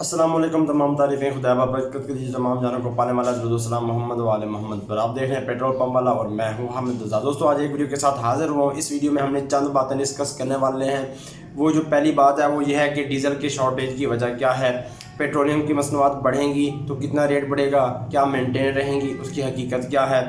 अस्सलाम वालेकुम। तमाम तारीफ़ें खुदा बरकत की तमाम जानों को पाने वाला सलाम मोहम्मद वाले मोहम्मद पर। आप देख रहे हैं पेट्रोल पंप वाला और मैं हूं हामिद रज़ा। दोस्तों आज एक वीडियो के साथ हाजिर हुआ हूं। इस वीडियो में हमने चंद बातें डिस्कस करने वाले हैं। वो जो पहली बात है वो ये है कि डीज़ल की शॉर्टेज की वजह क्या है, पेट्रोलियम की मसनूआत बढ़ेंगी तो कितना रेट बढ़ेगा, क्या मेंटेन रहेंगी, उसकी हकीकत क्या है।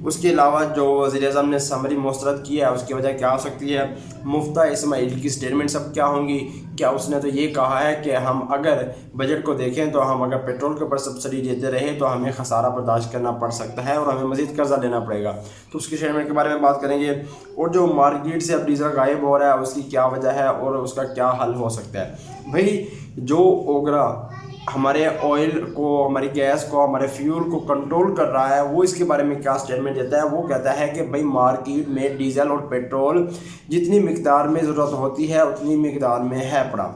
उसके अलावा जो वज़ीर-ए-आज़म ने समरी मुस्तरद किया है उसकी वजह क्या हो सकती है। मुफ्ता इस्माइल की स्टेटमेंट सब क्या होंगी। क्या उसने तो ये कहा है कि हम अगर बजट को देखें तो हम अगर पेट्रोल के ऊपर सब्सिडी देते रहे तो हमें खसारा बर्दाश्त करना पड़ सकता है और हमें मज़ीद कर्जा लेना पड़ेगा। तो उसकी स्टेटमेंट के बारे में बात करेंगे। और जो मार्केट से अब डीजल गायब हो रहा है उसकी क्या वजह है और उसका क्या हल हो सकता है। भाई जो ओगरा हमारे ऑयल को, हमारी गैस को, हमारे फ्यूल को कंट्रोल कर रहा है वो इसके बारे में क्या स्टेटमेंट देता है। वो कहता है कि भाई मार्केट में डीजल और पेट्रोल जितनी मिकदार में ज़रूरत होती है उतनी मिकदार में है पड़ा।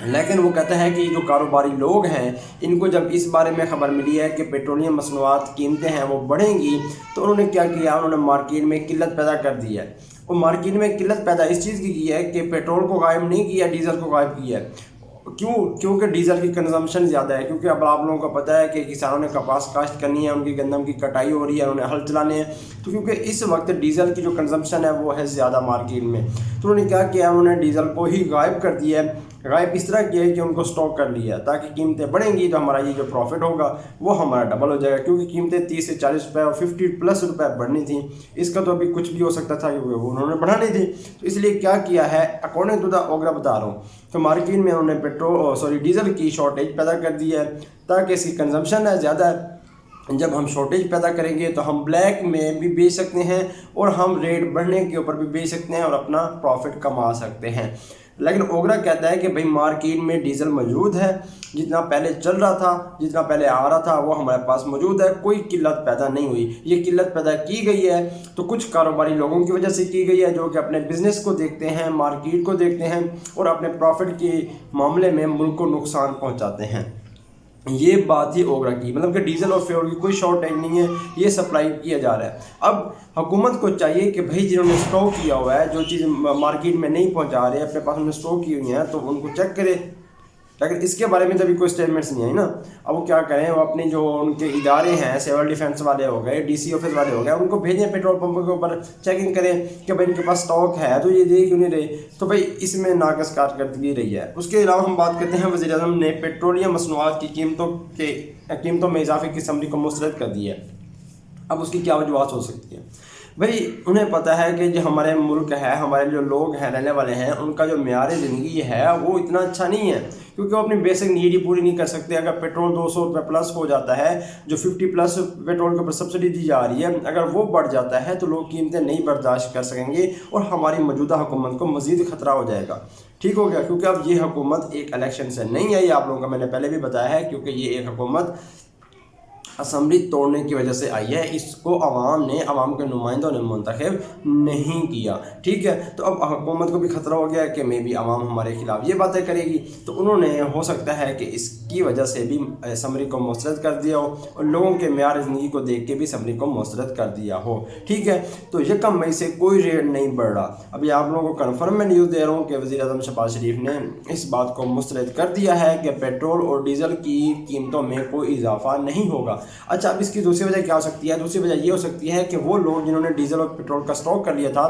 लेकिन वो कहता है कि जो कारोबारी लोग हैं इनको जब इस बारे में ख़बर मिली है कि पेट्रोलियम मसनूआत कीमतें हैं वो बढ़ेंगी तो उन्होंने क्या किया, उन्होंने मार्केट में किल्लत पैदा कर दी है। और मार्केट में किल्लत पैदा इस चीज़ की है कि पेट्रोल को गायब नहीं किया, डीजल को गायब किया है। क्यों? क्योंकि डीजल की कंजम्पशन ज़्यादा है। क्योंकि अब आप लोगों को पता है कि किसानों ने कपास काश्त करनी है, उनकी गंदम की कटाई हो रही है, उन्हें हल चलाने हैं। तो क्योंकि इस वक्त डीजल की जो कंजम्पशन है वो है ज़्यादा मार्केट में, तो उन्होंने क्या किया, उन्होंने डीजल को ही गायब कर दिया है। गायब इस तरह किया है कि उनको स्टॉक कर लिया ताकि कीमतें बढ़ेंगी तो हमारा ये जो प्रॉफिट होगा वो हमारा डबल हो जाएगा। क्योंकि कीमतें 30 से 40 रुपये और 50+ रुपये बढ़नी थी, इसका तो अभी कुछ भी हो सकता था क्योंकि वो उन्होंने बढ़ानी थी। तो इसलिए क्या किया है, अकॉर्डिंग टू द ओगरा बता रहा हूँ, तो मार्केट में उन्होंने डीजल की शॉर्टेज पैदा कर दी है ताकि इसकी कंजम्पशन है ज़्यादा है। जब हम शॉर्टेज पैदा करेंगे तो हम ब्लैक में भी बेच सकते हैं और हम रेट बढ़ने के ऊपर भी बेच सकते हैं और अपना प्रॉफिट कमा सकते हैं। लेकिन ओगरा कहता है कि भाई मार्केट में डीजल मौजूद है, जितना पहले चल रहा था, जितना पहले आ रहा था वो हमारे पास मौजूद है, कोई किल्लत पैदा नहीं हुई। ये किल्लत पैदा की गई है तो कुछ कारोबारी लोगों की वजह से की गई है जो कि अपने बिजनेस को देखते हैं, मार्केट को देखते हैं और अपने प्रॉफिट के मामले में मुल्क को नुकसान पहुँचाते हैं। ये बात ही ओगरा की, मतलब कि डीजल और फ्यूल की कोई शॉर्टेज नहीं है, ये सप्लाई किया जा रहा है। अब हुकूमत को चाहिए कि भाई जिन्होंने स्टॉक किया हुआ है, जो चीज़ मार्केट में नहीं पहुंचा रहे, अपने पास उन्होंने स्टॉक की हुई हैं तो उनको चेक करे। लेकिन इसके बारे में तो अभी कोई स्टेटमेंट्स नहीं आई ना। अब वो क्या करें, वो अपने जो उनके इदारे हैं, सिविल डिफेंस वाले हो गए, डीसी ऑफिस वाले हो गए, उनको भेजें पेट्रोल पंपों के ऊपर चेकिंग करें कि भाई इनके पास स्टॉक है तो ये दे क्यों नहीं रहे। तो भाई इसमें नाकस कारकर्दगी रही है। उसके अलावा हम बात करते हैं, वज़ीर-ए-आज़म ने पेट्रोलियम मसनूआत की कीमतों में इजाफे की समरी को मुस्तरद कर दी है। अब उसकी क्या वजूहत हो सकती है। भाई उन्हें पता है कि जो हमारे मुल्क है, हमारे जो लोग हैं रहने वाले हैं, उनका जो मेयार ज़िंदगी है वो इतना अच्छा नहीं है क्योंकि वो अपनी बेसिक नीड ही पूरी नहीं कर सकते। अगर पेट्रोल 200 रुपये प्लस हो जाता है, जो 50+ पेट्रोल के ऊपर सब्सिडी दी जा रही है, अगर वो बढ़ जाता है तो लोग कीमतें नहीं बर्दाश्त कर सकेंगे और हमारी मौजूदा हुकूमत को मज़ीद ख़तरा हो जाएगा। ठीक हो गया। क्योंकि अब ये हुकूमत एक इलेक्शन से नहीं आई, आप लोगों को मैंने पहले भी बताया है, क्योंकि ये एक हुकूमत असम्बली तोड़ने की वजह से आई है। इसको अवाम ने, अवाम के नुमाइंदों ने मुंतखब नहीं किया। ठीक है, तो अब हुकूमत को भी ख़तरा हो गया कि मे भी अवाम हमारे खिलाफ ये बातें करेगी, तो उन्होंने हो सकता है कि इसकी वजह से भी असम्बली को मुस्तरद कर दिया हो और लोगों के मेयार ज़िंदगी को देख के भी असम्बली को मुस्तरद कर दिया हो। ठीक है, तो 1 मई से कोई रेट नहीं बढ़ रहा। अभी आप लोगों को कन्फर्म मैं न्यूज़ दे रहा हूँ कि वज़ीर-ए-आज़म शहबाज शरीफ ने इस बात को मुस्तरद कर दिया है कि पेट्रोल और डीज़ल की कीमतों में कोई इजाफा नहीं होगा। अच्छा, अब इसकी दूसरी वजह क्या हो सकती है। दूसरी वजह ये हो सकती है कि वो लोग जिन्होंने डीजल और पेट्रोल का स्टॉक कर लिया था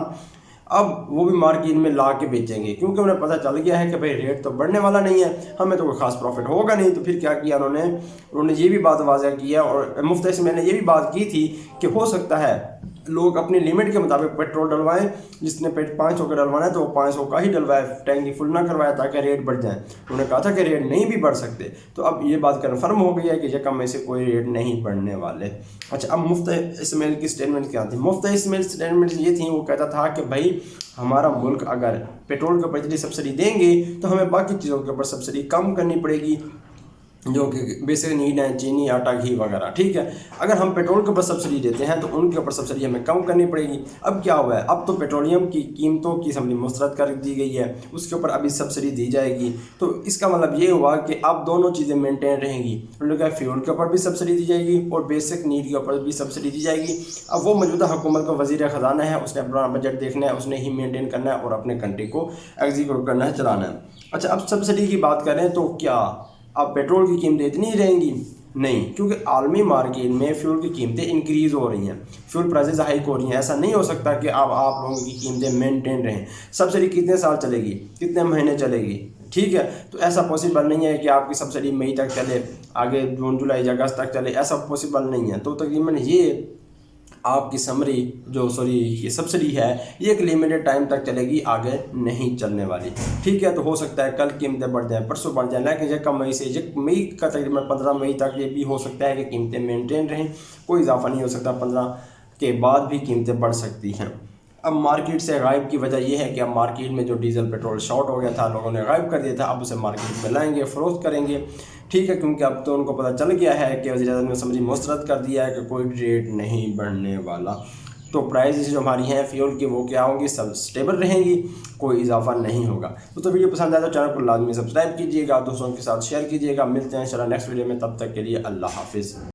अब वो भी मार्केट में ला के बेचेंगे क्योंकि उन्हें पता चल गया है कि भाई रेट तो बढ़ने वाला नहीं है, हमें तो कोई खास प्रॉफिट होगा नहीं। तो फिर क्या किया उन्होंने ये भी बात वाज़ह किया और मुफ्ती इस्माइल ने ये भी बात की थी कि हो सकता है लोग अपनी लिमिट के मुताबिक पेट्रोल डलवाएं। जिसने 500 का डलवाना है तो वो 500 का ही डलवाए, टैंकी फुल ना करवाए ताकि रेट बढ़ जाए। उन्होंने कहा था कि रेट नहीं भी बढ़ सकते। तो अब ये बात कन्फर्म हो गई है कि 1 मई से कोई रेट नहीं बढ़ने वाले। अच्छा, अब मुफ्ती इस्माइल की स्टेटमेंट क्या थी। मुफ्ती इस्माइल स्टेटमेंट ये थी, वो कहता था कि भाई हमारा मुल्क अगर पेट्रोल के ऊपर इतनी सब्सिडी देंगे तो हमें बाकी चीज़ों के ऊपर सब्सिडी कम करनी पड़ेगी जो कि बेसिक नीड है, चीनी, आटा, घी वगैरह। ठीक है, अगर हम पेट्रोल के ऊपर सब्सिडी देते हैं तो उनके ऊपर सब्सिडी हमें कम करनी पड़ेगी। अब क्या हुआ है, अब तो पेट्रोलियम की कीमतों की असम्बली मुस्तरद कर दी गई है, उसके ऊपर अभी सब्सिडी दी जाएगी। तो इसका मतलब ये हुआ कि अब दोनों चीज़ें मेंटेन रहेंगी। उन्होंने कहा फ्यूल के ऊपर भी सब्सिडी दी जाएगी और बेसिक नीड के ऊपर भी सब्सिडी दी जाएगी। अब वो मौजूदा हुकूमत का वज़ीर ख़जाना है, उसने अपना बजट देखना है, उसने ही मेनटेन करना है और अपने कंट्री को एग्जीक्यूट करना है, चलाना है। अच्छा, अब सब्सिडी की बात करें तो क्या अब पेट्रोल की कीमतें इतनी ही रहेंगी? नहीं, क्योंकि आलमी मार्केट में फ्यूल की कीमतें इंक्रीज़ हो रही हैं, फ्यूल प्राइसेस हाइक हो रही हैं। ऐसा नहीं हो सकता कि अब आप लोगों की कीमतें मेंटेन रहें। सब्सिडी कितने साल चलेगी, कितने महीने चलेगी? ठीक है, तो ऐसा पॉसिबल नहीं है कि आपकी सब्सिडी मई तक चले, आगे जून जुलाई अगस्त तक चले, ऐसा पॉसिबल नहीं है। तो तकरीबन ये आपकी ये सब्सिडी है, ये एक लिमिटेड टाइम तक चलेगी, आगे नहीं चलने वाली। ठीक है, तो हो सकता है कल कीमतें बढ़ जाएँ, परसों बढ़ जाएँ, लेकिन एक मई का तकरीबन 15 मई तक ये भी हो सकता है कि कीमतें मेंटेन रहें, कोई इजाफा नहीं हो सकता। 15 के बाद भी कीमतें बढ़ सकती हैं। अब मार्केट से गायब की वजह यह है कि अब मार्केट में जो डीजल पेट्रोल शॉर्ट हो गया था, लोगों ने गायब कर दिया था, अब उसे मार्केट में लाएंगे, फ़रोख्त करेंगे। ठीक है, क्योंकि अब तो उनको पता चल गया है कि वज़ीर-ए-आज़म ने सब्सिडी मुस्तरद कर दिया है कि कोई रेट नहीं बढ़ने वाला। तो प्राइस जो हमारी हैं फ्यूल की वो क्या होंगी, सब स्टेबल रहेंगी, कोई इजाफा नहीं होगा। तो वीडियो पसंद आया तो चैनल को लाजमी सब्सक्राइब कीजिएगा, दोस्तों के साथ शेयर कीजिएगा। मिलते हैं इंशाल्लाह नेक्स्ट वीडियो में, तब तक के लिए अल्लाह हाफिज़।